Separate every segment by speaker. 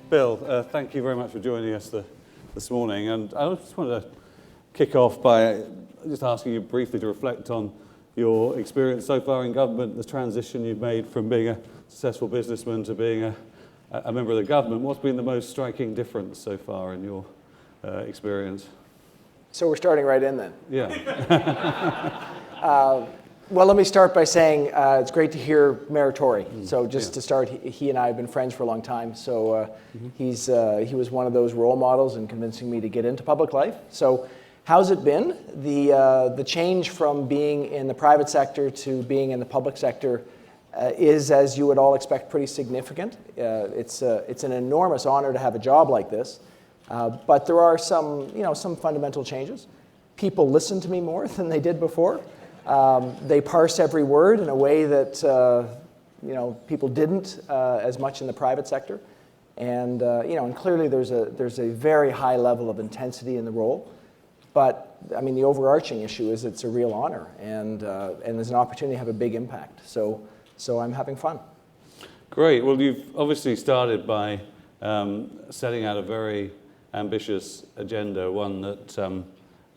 Speaker 1: Bill, thank you very much for joining us this morning. And I just wanted to kick off by just asking you briefly to reflect on your experience so far in government, the transition you've made from being a successful businessman to being a member of the government. What's been the most striking difference so far in your experience?
Speaker 2: So we're starting right in then.
Speaker 1: Yeah.
Speaker 2: Well, let me start by saying it's great to hear Mayor Tory. So just to start, he and I have been friends for a long time. So he was one of those role models in convincing me to get into public life. So how's it been? The change from being in the private sector to being in the public sector is, as you would all expect, pretty significant. It's an enormous honor to have a job like this. But there are some fundamental changes. People listen to me more than they did before. They parse every word in a way that people didn't as much in the private sector, and and clearly there's a very high level of intensity in the role. But I mean, the overarching issue is it's a real honor, and there's an opportunity to have a big impact. So I'm having fun.
Speaker 1: Great. Well, you've obviously started by setting out a very ambitious agenda, one that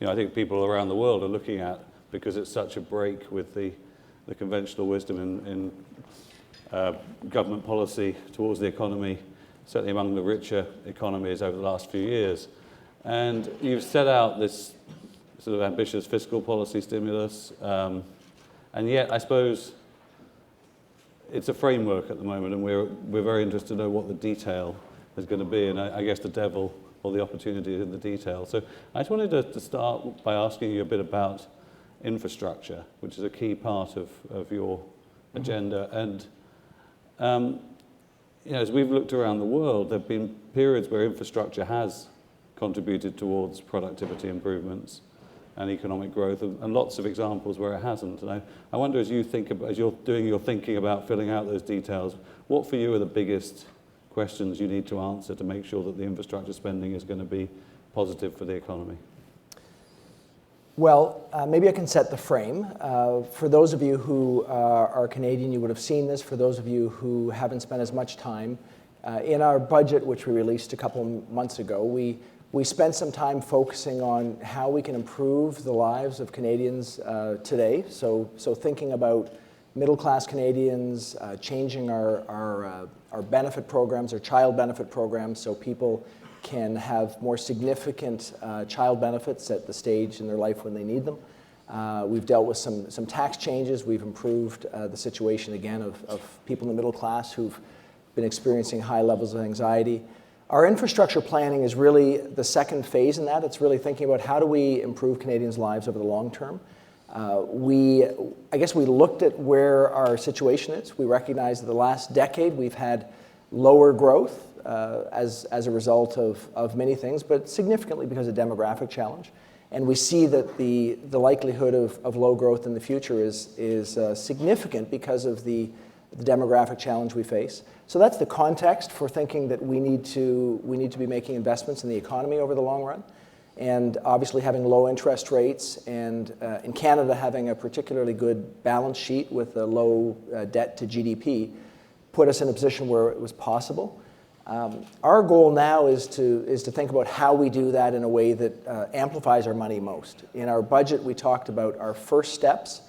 Speaker 1: I think people around the world are looking at, because it's such a break with the conventional wisdom in government policy towards the economy, certainly among the richer economies over the last few years. And you've set out this sort of ambitious fiscal policy stimulus, and yet I suppose it's a framework at the moment, and we're very interested to know what the detail is going to be, and I guess the devil or the opportunity is in the detail. So I just wanted to start by asking you a bit about infrastructure, which is a key part of your agenda. And as we've looked around the world, there have been periods where infrastructure has contributed towards productivity improvements and economic growth, and lots of examples where it hasn't. And I wonder, as you're doing your thinking about filling out those details, what for you are the biggest questions you need to answer to make sure that the infrastructure spending is going to be positive for the economy?
Speaker 2: Well, maybe I can set the frame. For those of you who are Canadian, you would have seen this. For those of you who haven't spent as much time, in our budget, which we released a couple months ago, we spent some time focusing on how we can improve the lives of Canadians today. So thinking about middle-class Canadians, changing our benefit programs, our child benefit programs, so people can have more significant child benefits at the stage in their life when they need them. We've dealt with some tax changes. We've improved the situation again of people in the middle class who've been experiencing high levels of anxiety. Our infrastructure planning is really the second phase in that. It's really thinking about how do we improve Canadians' lives over the long term. I guess we looked at where our situation is. We recognize that the last decade we've had lower growth as a result of many things, but significantly because of demographic challenge. And we see that the likelihood of low growth in the future is significant because of the demographic challenge we face. So that's the context for thinking that we need to be making investments in the economy over the long run. And obviously having low interest rates, and in Canada having a particularly good balance sheet with a low debt to GDP put us in a position where it was possible. Our goal now is to think about how we do that in a way that amplifies our money most. In our budget, we talked about our first steps,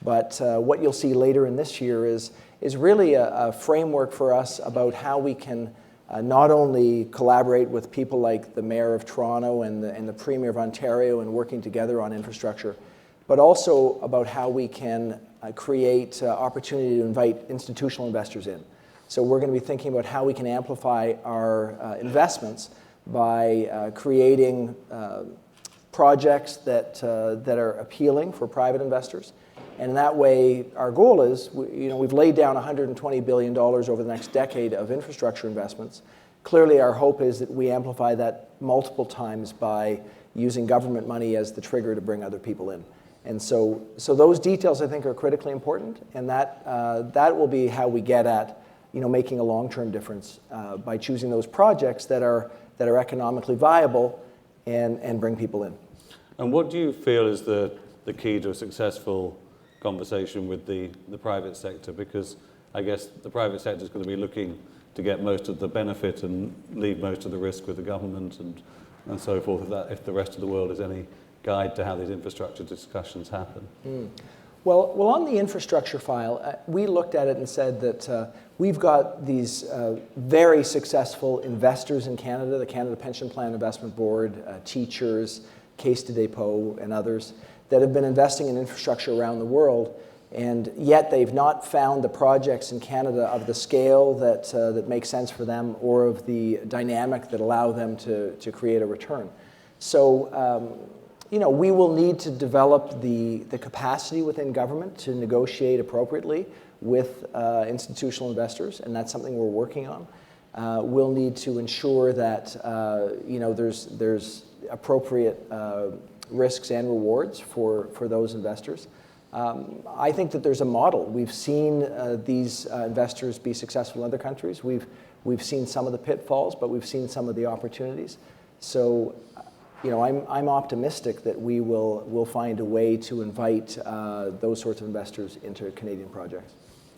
Speaker 2: but what you'll see later in this year is really a framework for us about how we can not only collaborate with people like the Mayor of Toronto and the Premier of Ontario and working together on infrastructure, but also about how we can create opportunity to invite institutional investors in. So we're going to be thinking about how we can amplify our investments by creating projects that are appealing for private investors. And in that way, our goal is, we've laid down $120 billion over the next decade of infrastructure investments. Clearly, our hope is that we amplify that multiple times by using government money as the trigger to bring other people in. And so those details, I think, are critically important, and that will be how we get at making a long-term difference by choosing those projects that are economically viable and bring people in.
Speaker 1: And what do you feel is the key to a successful conversation with the private sector? Because I guess the private sector is going to be looking to get most of the benefit and leave most of the risk with the government and so forth, if the rest of the world is any guide to how these infrastructure discussions happen.
Speaker 2: Well, on the infrastructure file, we looked at it and said that we've got these very successful investors in Canada, the Canada Pension Plan Investment Board, teachers, Caisse de dépôt, and others, that have been investing in infrastructure around the world, and yet they've not found the projects in Canada of the scale that makes sense for them or of the dynamic that allow them to create a return. So, we will need to develop the capacity within government to negotiate appropriately with institutional investors, and that's something we're working on. We'll need to ensure that there's appropriate risks and rewards for those investors. I think that there's a model. We've seen these investors be successful in other countries. We've seen some of the pitfalls, but we've seen some of the opportunities. So, I'm optimistic that we'll find a way to invite those sorts of investors into Canadian projects.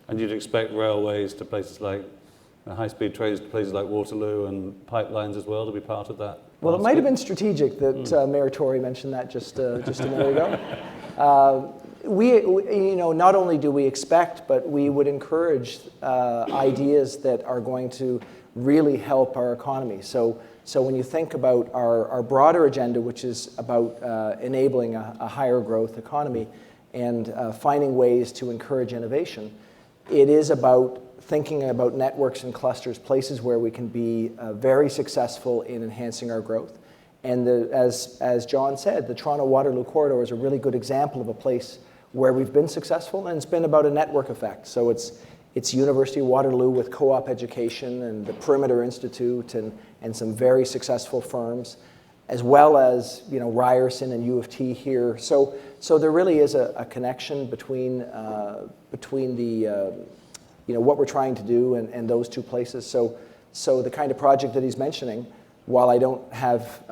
Speaker 1: And you'd expect railways to places like high-speed trains to places like Waterloo and pipelines as well to be part of that?
Speaker 2: Well, it might have been strategic that Mayor Tory mentioned that just a minute ago. We not only do we expect, but we would encourage ideas that are going to really help our economy. So when you think about our broader agenda, which is about enabling a higher growth economy and finding ways to encourage innovation, it is about thinking about networks and clusters, places where we can be very successful in enhancing our growth. And as John said, the Toronto-Waterloo corridor is a really good example of a place where we've been successful, and it's been about a network effect. So it's University of Waterloo with co-op education and the Perimeter Institute and some very successful firms, as well as Ryerson and U of T here. So there really is a connection between the what we're trying to do and those two places. So the kind of project that he's mentioning, while I don't have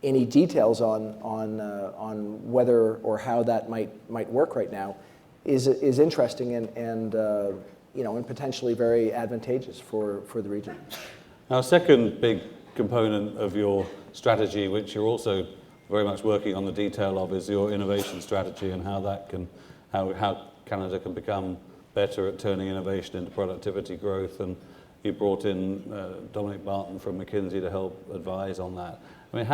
Speaker 2: any details on whether or how that might work right now, is interesting and potentially very advantageous for the region.
Speaker 1: Now, a second big component of your strategy, which you're also very much working on the detail of, is your innovation strategy and how Canada can become better at turning innovation into productivity growth. And you brought in Dominic Barton from McKinsey to help advise on that. I mean,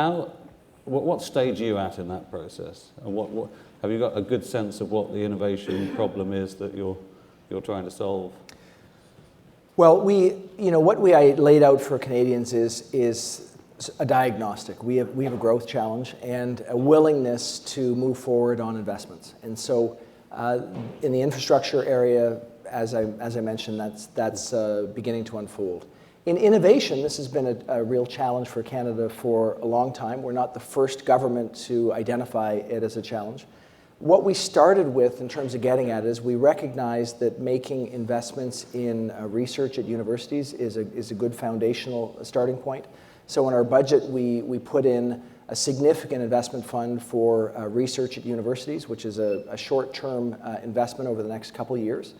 Speaker 1: what stage are you at in that process? And what have you got a good sense of what the innovation problem is that you're trying to solve?
Speaker 2: Well, what we laid out for Canadians is a diagnostic. We have a growth challenge and a willingness to move forward on investments. And so, in the infrastructure area, as I mentioned, that's beginning to unfold. In innovation, this has been a real challenge for Canada for a long time. We're not the first government to identify it as a challenge. What we started with in terms of getting at it is we recognized that making investments in research at universities is a good foundational starting point. So in our budget, we put in a significant investment fund for research at universities, which is a short-term investment over the next couple of years.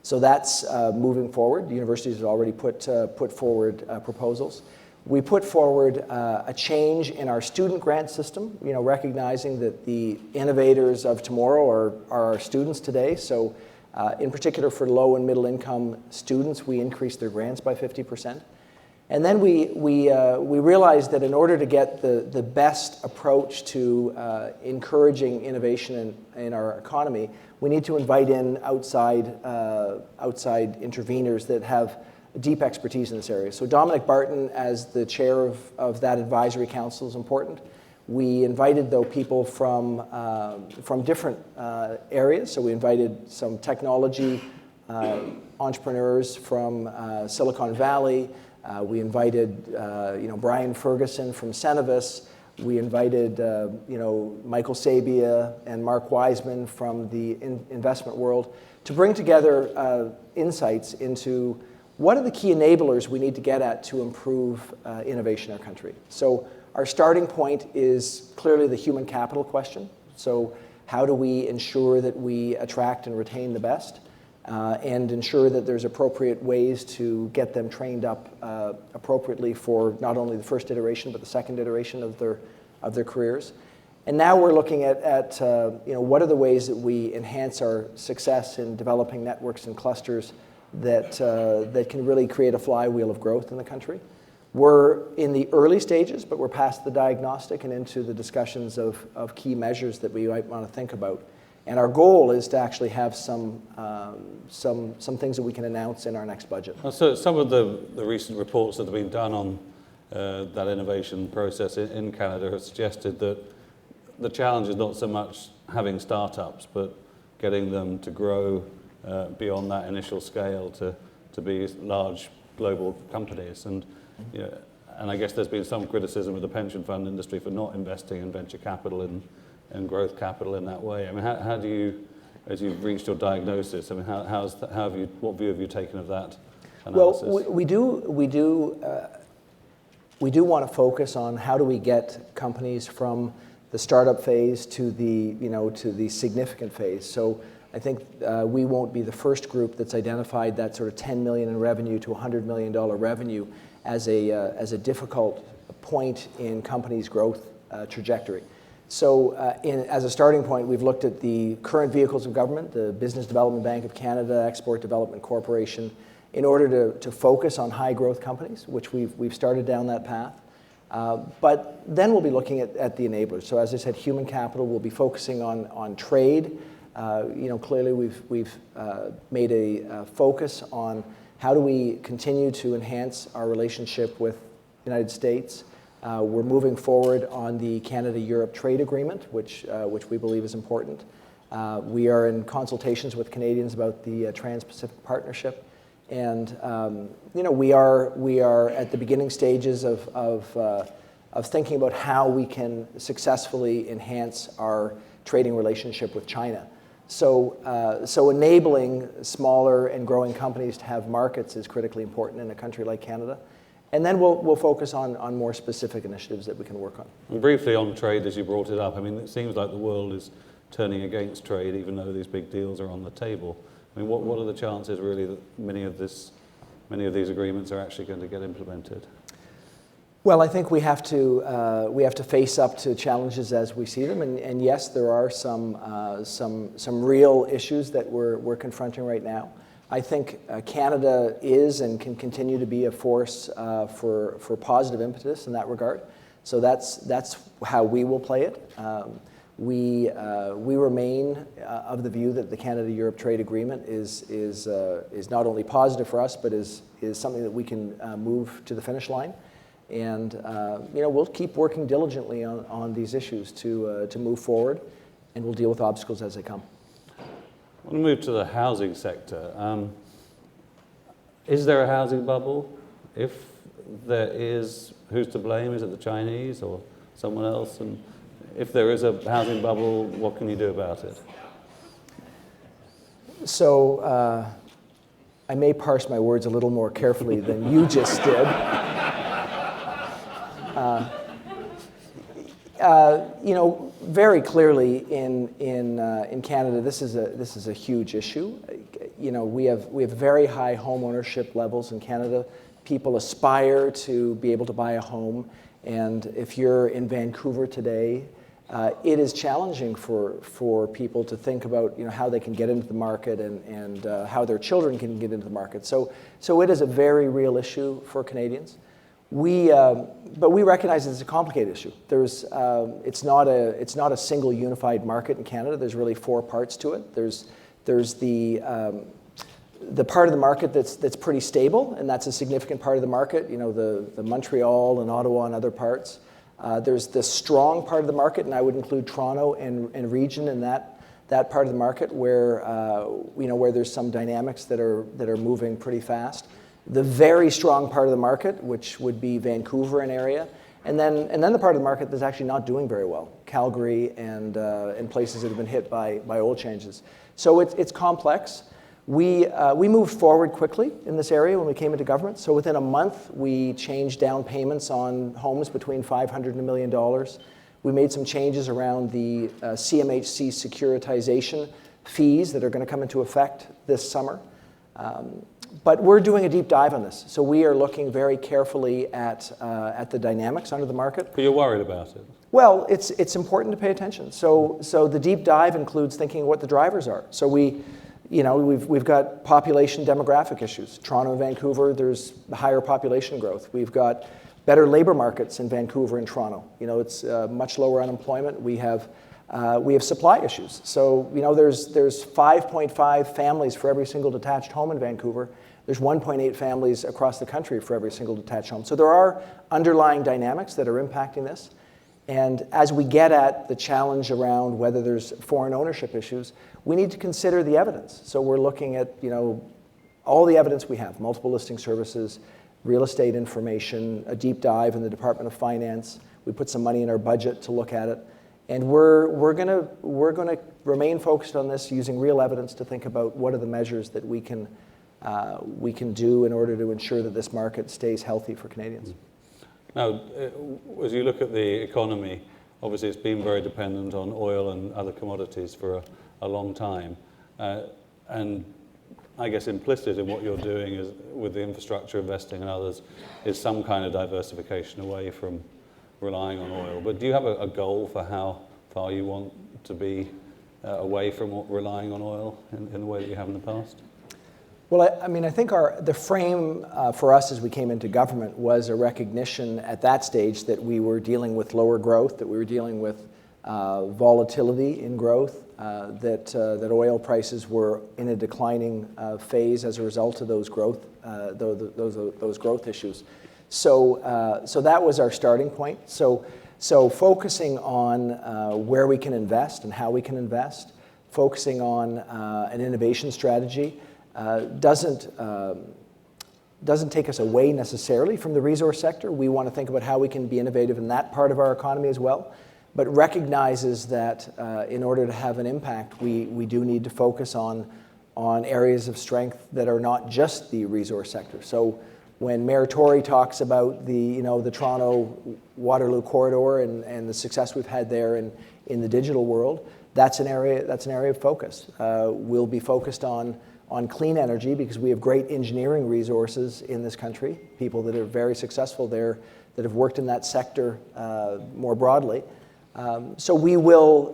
Speaker 2: So that's moving forward. The universities have already put forward proposals. We put forward a change in our student grant system, recognizing that the innovators of tomorrow are our students today. So in particular for low and middle income students, we increased their grants by 50%. And then we realized that in order to get the best approach to encouraging innovation in our economy, we need to invite in outside interveners that have deep expertise in this area. So Dominic Barton, as the chair of that advisory council, is important. We invited, though, people from different areas. So we invited some technology entrepreneurs from Silicon Valley. We invited, Brian Ferguson from Cenovus. We invited, Michael Sabia and Mark Wiseman from the investment world to bring together insights into what are the key enablers we need to get at to improve innovation in our country. So our starting point is clearly the human capital question. So how do we ensure that we attract and retain the best? and ensure that there's appropriate ways to get them trained up appropriately for not only the first iteration, but the second iteration of their careers. And now we're looking at what are the ways that we enhance our success in developing networks and clusters that can really create a flywheel of growth in the country. We're in the early stages, but we're past the diagnostic and into the discussions of key measures that we might want to think about. And our goal is to actually have some things that we can announce in our next budget.
Speaker 1: So some of the recent reports that have been done on that innovation process in Canada have suggested that the challenge is not so much having startups, but getting them to grow beyond that initial scale to be large global companies. And and I guess there's been some criticism of the pension fund industry for not investing in venture capital and growth capital in that way. I mean, how do you, as you've reached your diagnosis, I mean, what view have you taken of that analysis?
Speaker 2: Well, we do want to focus on how do we get companies from the startup phase to the significant phase. So I think we won't be the first group that's identified that sort of $10 million in revenue to $100 million revenue as a difficult point in companies' growth trajectory. So as a starting point, we've looked at the current vehicles of government, the Business Development Bank of Canada, Export Development Corporation, in order to focus on high growth companies, which we've started down that path. But then we'll be looking at the enablers. So as I said, human capital will be focusing on trade. Clearly we've made a focus on how do we continue to enhance our relationship with the United States. We're moving forward on the Canada-Europe trade agreement, which we believe is important. We are in consultations with Canadians about the Trans-Pacific Partnership. And we are at the beginning stages of thinking about how we can successfully enhance our trading relationship with China. So enabling smaller and growing companies to have markets is critically important in a country like Canada. And then we'll focus on more specific initiatives that we can work on. And
Speaker 1: briefly on trade, as you brought it up, I mean, it seems like the world is turning against trade, even though these big deals are on the table. I mean, what are the chances really that many of these agreements are actually going to get implemented?
Speaker 2: Well, I think we have to face up to challenges as we see them, and yes, there are some real issues that we're confronting right now. I think Canada is and can continue to be a force for positive impetus in that regard. So that's how we will play it. We remain of the view that the Canada-Europe trade agreement is not only positive for us, but is something that we can move to the finish line. And we'll keep working diligently on these issues to move forward, and we'll deal with obstacles as they come.
Speaker 1: I want to move to the housing sector. Is there a housing bubble? If there is, who's to blame? Is it the Chinese or someone else? And if there is a housing bubble, what can you do about it?
Speaker 2: So I may parse my words a little more carefully than you just did. Very clearly in Canada, this is a huge issue. We have very high home ownership levels in Canada. People aspire to be able to buy a home, and if you're in Vancouver today, it is challenging for people to think about how they can get into the market and how their children can get into the market. So it is a very real issue for Canadians. But we recognize that it's a complicated issue. It's not a single unified market in Canada. There's really four parts to it. There's the part of the market that's pretty stable, and that's a significant part of the market. The Montreal and Ottawa and other parts. There's the strong part of the market, and I would include Toronto and region in that part of the market where there's some dynamics that are moving pretty fast. The very strong part of the market, which would be Vancouver and area, and then the part of the market that's actually not doing very well, Calgary and places that have been hit by oil changes. So it's complex. We moved forward quickly in this area when we came into government. So within a month, we changed down payments on homes between $500 and $1 million. We made some changes around the CMHC securitization fees that are going to come into effect this summer. But we're doing a deep dive on this. So we are looking very carefully at the dynamics under the market.
Speaker 1: But you're worried about it?
Speaker 2: Well, it's important to pay attention. So the deep dive includes thinking what the drivers are. So we've got population demographic issues. Toronto and Vancouver, there's higher population growth. We've got better labor markets in Vancouver and Toronto. It's much lower unemployment. We have supply issues. So there's 5.5 families for every single detached home in Vancouver. There's 1.8 families across the country for every single detached home. So there are underlying dynamics that are impacting this. And as we get at the challenge around whether there's foreign ownership issues, we need to consider the evidence. So we're looking at all the evidence we have: multiple listing services, real estate information, a deep dive in the Department of Finance. We put some money in our budget to look at it. And we're gonna remain focused on this, using real evidence to think about what are the measures that we can do in order to ensure that this market stays healthy for Canadians.
Speaker 1: Now, as you look at the economy, obviously it's been very dependent on oil and other commodities for a long time. And I guess implicit in what you're doing is, with the infrastructure investing and others, is some kind of diversification away from relying on oil. But do you have a goal for how far you want to be away from relying on oil in the way that you have in the past?
Speaker 2: Well, I think the frame for us as we came into government was a recognition at that stage that we were dealing with lower growth, that we were dealing with volatility in growth, that oil prices were in a declining phase as a result of those growth issues. So that was our starting point. So focusing on where we can invest and how we can invest, focusing on an innovation strategy doesn't take us away necessarily from the resource sector. We want to think about how we can be innovative in that part of our economy as well, but recognizes that in order to have an impact, we do need to focus on areas of strength that are not just the resource sector. So when Mayor Tory talks about the Toronto-Waterloo corridor and the success we've had there in the digital world, that's an area of focus. We'll be focused on clean energy because we have great engineering resources in this country, people that are very successful there that have worked in that sector more broadly. So we will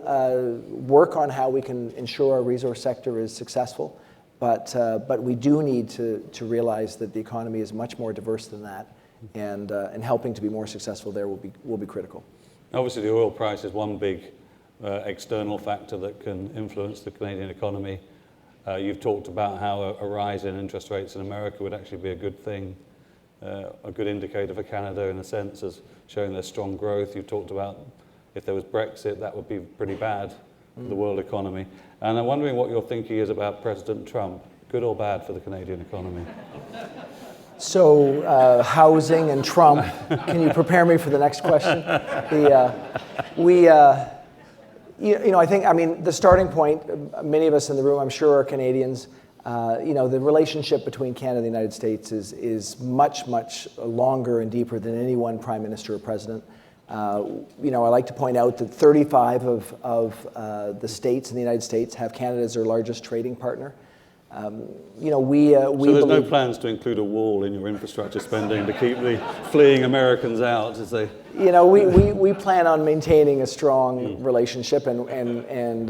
Speaker 2: work on how we can ensure our resource sector is successful, but we do need to realize that the economy is much more diverse than that, and helping to be more successful there will be critical.
Speaker 1: Obviously, the oil price is one big external factor that can influence the Canadian economy. You've talked about how a rise in interest rates in America would actually be a good thing, a good indicator for Canada in a sense, as showing their strong growth. You talked about if there was Brexit, that would be pretty bad for the world economy. And I'm wondering what your thinking is about President Trump, good or bad for the Canadian economy?
Speaker 2: So housing and Trump, can you prepare me for the next question? I think the starting point, many of us in the room, I'm sure, are Canadians. The relationship between Canada and the United States is much, much longer and deeper than any one prime minister or president. I like to point out that 35 of the states in the United States have Canada as their largest trading partner. So
Speaker 1: there's no plans to include a wall in your infrastructure spending to keep the fleeing Americans out, as they...
Speaker 2: We plan on maintaining a strong relationship and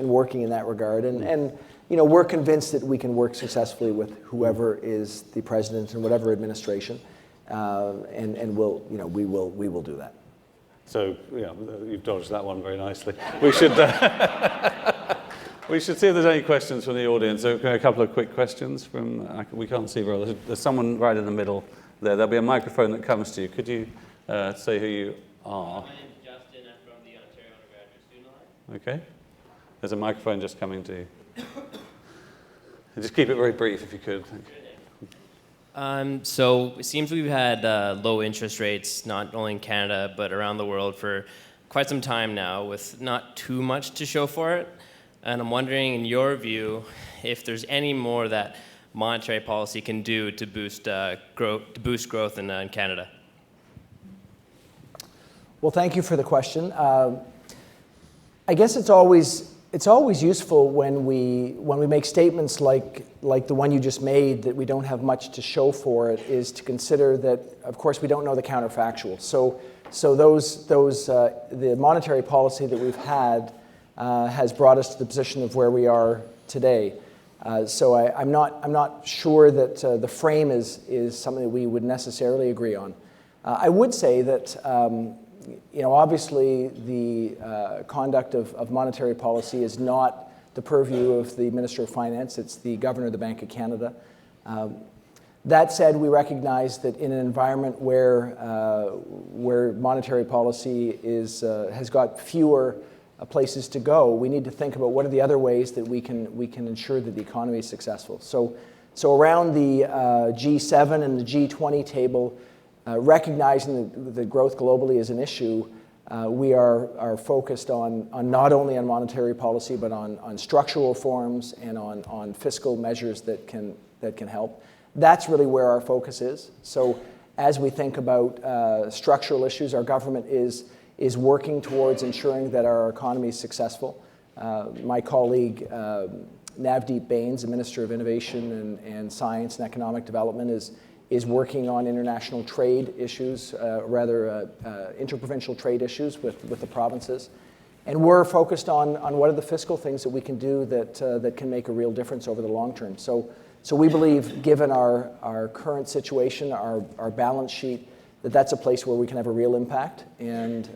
Speaker 2: working in that regard. And we're convinced that we can work successfully with whoever is the president in whatever administration, and we will do that.
Speaker 1: So you've dodged that one very nicely. We should see if there's any questions from the audience. So a couple of quick questions we can't see very well. There's someone right in the middle there. There'll be a microphone that comes to you. Could you say who you are?
Speaker 3: My name's Justin. I'm from the Ontario Undergraduate Student Alliance.
Speaker 1: Okay. There's a microphone just coming to you. Just keep it very brief if you could.
Speaker 3: So it seems we've had low interest rates, not only in Canada, but around the world for quite some time now, with not too much to show for it. And I'm wondering, in your view, if there's any more that monetary policy can do to boost growth in Canada.
Speaker 2: Well, thank you for the question. I guess it's always It's always useful when we make statements like the one you just made, that we don't have much to show for it, is to consider that, of course, we don't know the counterfactual. So the monetary policy that we've had has brought us to the position of where we are today. So I'm not sure that the frame is something that we would necessarily agree on. I would say that obviously the conduct of monetary policy is not the purview of the Minister of Finance. It's the Governor of the Bank of Canada. That said, we recognize that in an environment where monetary policy has got fewer places to go, we need to think about what are the other ways that we can ensure that the economy is successful. So around the G7 and the G20 table, recognizing that growth globally is an issue, we are focused on not only on monetary policy, but on structural reforms and on fiscal measures that can help. That's really where our focus is. So as we think about structural issues, our government is working towards ensuring that our economy is successful. My colleague, Navdeep Bains, the Minister of Innovation and Science and Economic Development, is working on international trade issues, interprovincial trade issues with the provinces. And we're focused on what are the fiscal things that we can do that can make a real difference over the long term. So we believe, given our current situation, our balance sheet, that's a place where we can have a real impact, and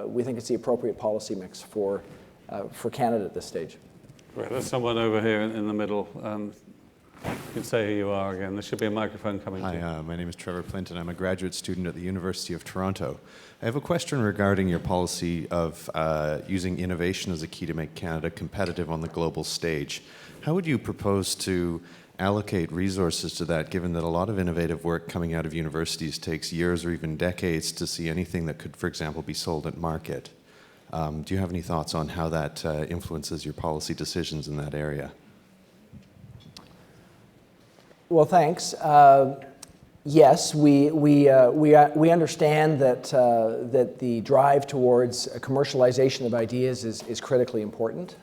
Speaker 2: we think it's the appropriate policy mix for Canada at this stage.
Speaker 1: Right, there's someone over here in the middle. You can say who you are again. There should be a microphone coming to you.
Speaker 4: Hi, my name is Trevor Plinton. I'm a graduate student at the University of Toronto. I have a question regarding your policy of using innovation as a key to make Canada competitive on the global stage. How would you propose to allocate resources to that, given that a lot of innovative work coming out of universities takes years or even decades to see anything that could, for example, be sold at market? Do you have any thoughts on how that influences your policy decisions in that area?
Speaker 2: Well, thanks. Yes, we understand that the drive towards commercialization of ideas is critically important.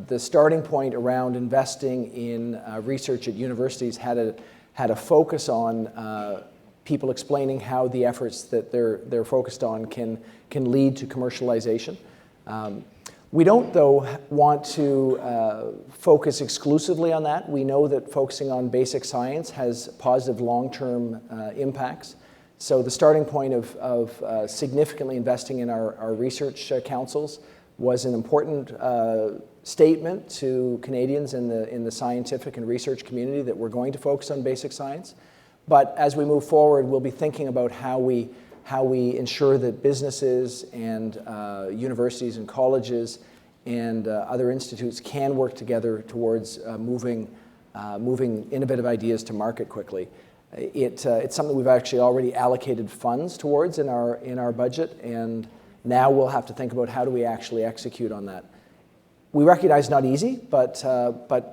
Speaker 2: The starting point around investing in research at universities had a focus on people explaining how the efforts that they're focused on can lead to commercialization. We don't, though, want to focus exclusively on that. We know that focusing on basic science has positive long-term impacts. So the starting point of significantly investing in our research councils was an important statement to Canadians in the scientific and research community that we're going to focus on basic science. But as we move forward, we'll be thinking about how we ensure that businesses and universities and colleges and other institutes can work together towards moving innovative ideas to market quickly. It's something we've actually already allocated funds towards in our budget, and now we'll have to think about how do we actually execute on that. We recognize not easy, but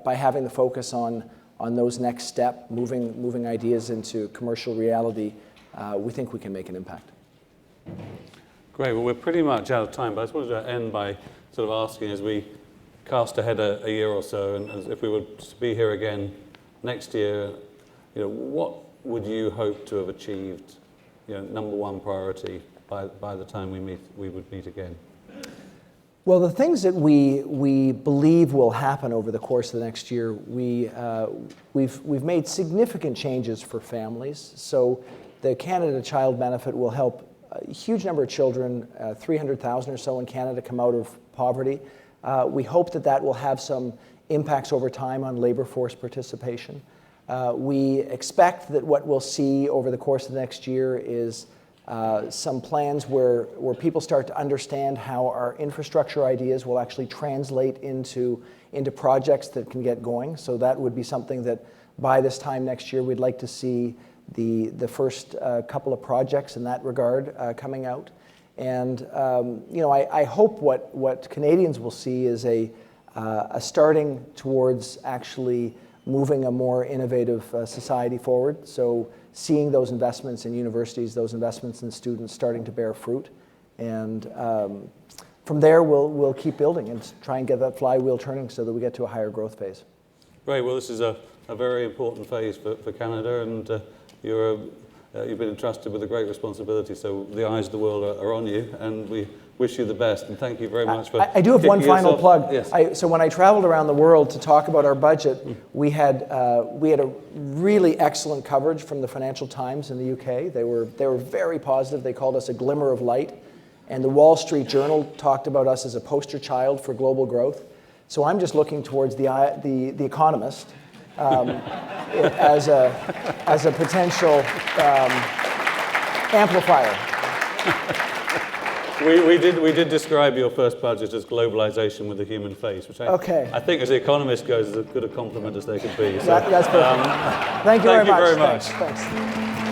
Speaker 2: by having the focus on those next step, moving ideas into commercial reality, we think we can make an impact.
Speaker 1: Great. Well, we're pretty much out of time, but I just wanted to end by sort of asking, as we cast ahead a year or so, and as if we would be here again next year, what would you hope to have achieved, number one priority by the time we would meet again?
Speaker 2: Well, the things that we believe will happen over the course of the next year, we've made significant changes for families. So the Canada Child Benefit will help a huge number of children, 300,000 or so in Canada, come out of poverty. We hope that will have some impacts over time on labor force participation. We expect that what we'll see over the course of the next year is some plans where people start to understand how our infrastructure ideas will actually translate into projects that can get going. So that would be something that by this time next year we'd like to see the first couple of projects in that regard coming out. And I hope what Canadians will see is a starting towards actually moving a more innovative society forward. So seeing those investments in universities, those investments in students starting to bear fruit. And from there, we'll keep building and try and get that flywheel turning so that we get to a higher growth phase.
Speaker 1: Great. Well, this is a very important phase for Canada, and you've been entrusted with a great responsibility. So the eyes of the world are on you, and we wish you the best. And thank you very much for.
Speaker 2: I do have one final plug.
Speaker 1: Yes.
Speaker 2: So when I traveled around the world to talk about our budget, we had a really excellent coverage from the Financial Times in the UK. They were very positive. They called us a glimmer of light, and the Wall Street Journal talked about us as a poster child for global growth. So I'm just looking towards the Economist as a potential amplifier.
Speaker 1: We did describe your first budget as globalization with a human face, which I think, as the Economist goes, is as good a compliment as they could be. So,
Speaker 2: That's perfect. Thank you very much.
Speaker 1: Thank you very much.
Speaker 2: Thanks.